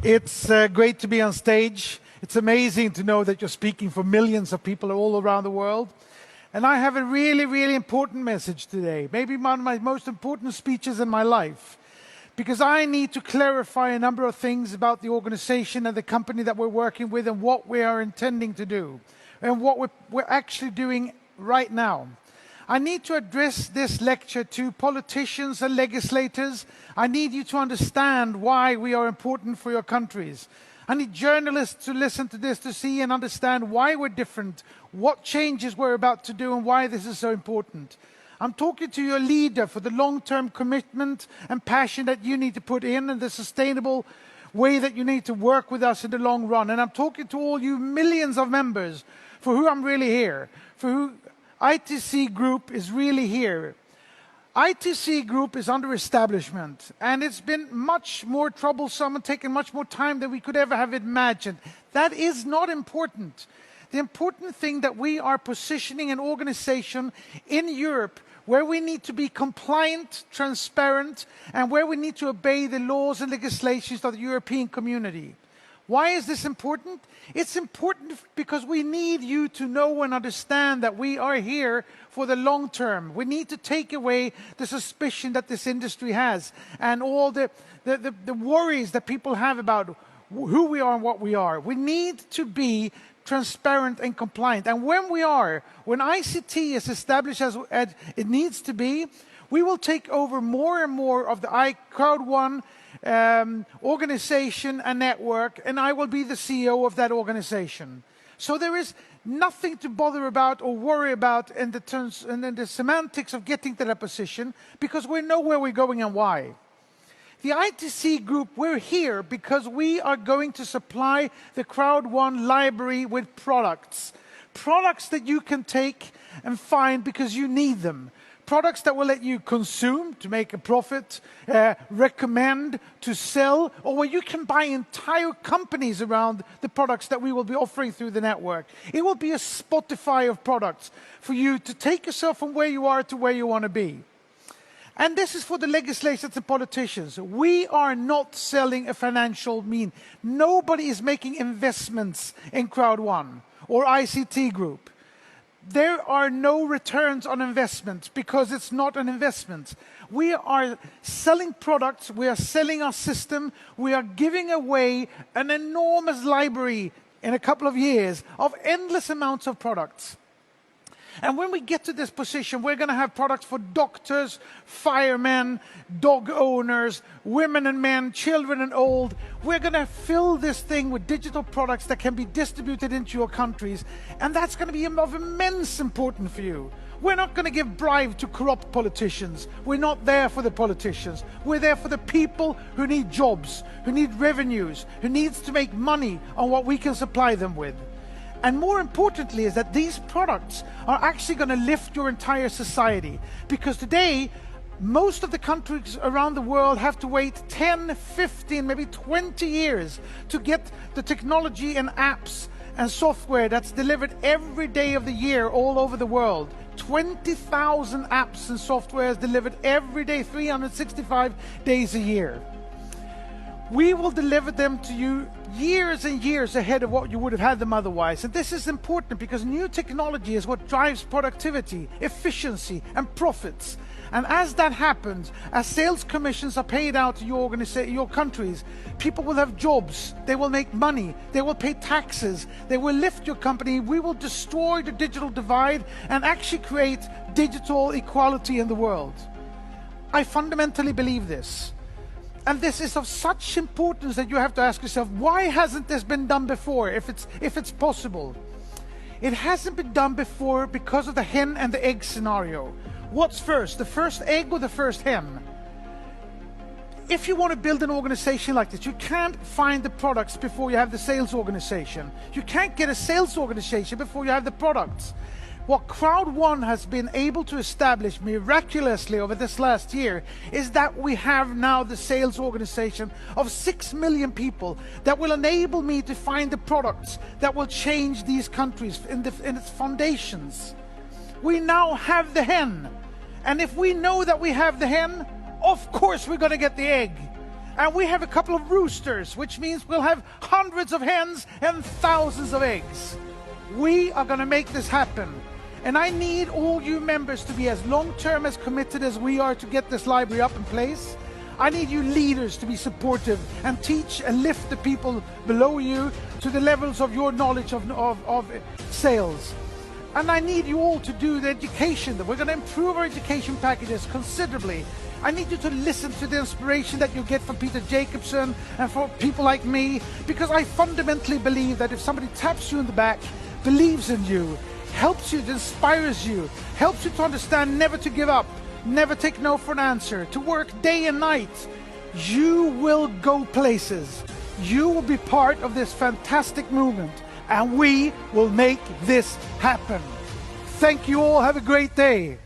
It's great to be on stage. It's amazing to know that you're speaking for millions of people all around the world. And I have a really, really important message today. Maybe one of my most important speeches in my life. Because I need to clarify a number of things about the organization and the company that we're working with and what we are intending to do. And what we're actually doing right now. I need to address this lecture to politicians and legislators. I need you to understand why we are important for your countries. I need journalists to listen to this to see and understand why we're different, what changes we're about to do and why this is so important. I'm talking to your leader for the long-term commitment and passion that you need to put in and the sustainable way that you need to work with us in the long run. And I'm talking to all you millions of members for who I'm really here, for who ITC Group is really here. ITC Group is under establishment, and it's been much more troublesome and taken much more time than we could ever have imagined. That is not important. The important thing that we are positioning an organization in Europe where we need to be compliant, transparent, and where we need to obey the laws and legislations of the European community. Why is this important? It's important because we need you to know and understand that we are here for the long term. We need to take away the suspicion that this industry has and all the worries that people have about who we are and what we are. We need to be transparent and compliant. And when ICT is established as it needs to be, we will take over more and more of the CROWD1 organization and network, and I will be the CEO of that organization. So there is nothing to bother about or worry about in the terms and in the semantics of getting to that position, because we know where we're going and why. The ITC Group, we're here because we are going to supply the CROWD1 library with products. Products that you can take and find because you need them. Products that will let you consume to make a profit, recommend to sell, or where you can buy entire companies around the products that we will be offering through the network. It will be a Spotify of products for you to take yourself from where you are to where you want to be. And this is for the legislators and politicians. We are not selling a financial mean. Nobody is making investments in CROWD1 or ICT Group. There are no returns on investment because it's not an investment. We are selling products, we are selling our system, we are giving away an enormous library in a couple of years of endless amounts of products. And when we get to this position, we're going to have products for doctors, firemen, dog owners, women and men, children and old. We're going to fill this thing with digital products that can be distributed into your countries. And that's going to be of immense importance for you. We're not going to give bribe to corrupt politicians. We're not there for the politicians. We're there for the people who need jobs, who need revenues, who needs to make money on what we can supply them with. And more importantly is that these products are actually going to lift your entire society. Because today, most of the countries around the world have to wait 10, 15, maybe 20 years to get the technology and apps and software that's delivered every day of the year all over the world. 20,000 apps and software is delivered every day, 365 days a year. We will deliver them to you years and years ahead of what you would have had them otherwise. And this is important because new technology is what drives productivity, efficiency, and profits. And as that happens, as sales commissions are paid out to your countries, people will have jobs, they will make money, they will pay taxes, they will lift your company, we will destroy the digital divide and actually create digital equality in the world. I fundamentally believe this. And this is of such importance that you have to ask yourself, why hasn't this been done before, if it's possible? It hasn't been done before because of the hen and the egg scenario. What's first, the first egg or the first hen? If you want to build an organization like this, you can't find the products before you have the sales organization. You can't get a sales organization before you have the products. What CROWD1 has been able to establish miraculously over this last year is that we have now the sales organization of 6 million people that will enable me to find the products that will change these countries in its foundations. We now have the hen. And if we know that we have the hen, of course we're going to get the egg. And we have a couple of roosters, which means we'll have hundreds of hens and thousands of eggs. We are going to make this happen. And I need all you members to be as long-term, as committed as we are to get this library up in place. I need you leaders to be supportive and teach and lift the people below you to the levels of your knowledge of sales. And I need you all to do the education. We're going to improve our education packages considerably. I need you to listen to the inspiration that you get from Peter Jacobson and from people like me, because I fundamentally believe that if somebody taps you in the back, believes in you, helps you, inspires you, helps you to understand never to give up, never take no for an answer, to work day and night, you will go places. You will be part of this fantastic movement, and we will make this happen. Thank you all. Have a great day.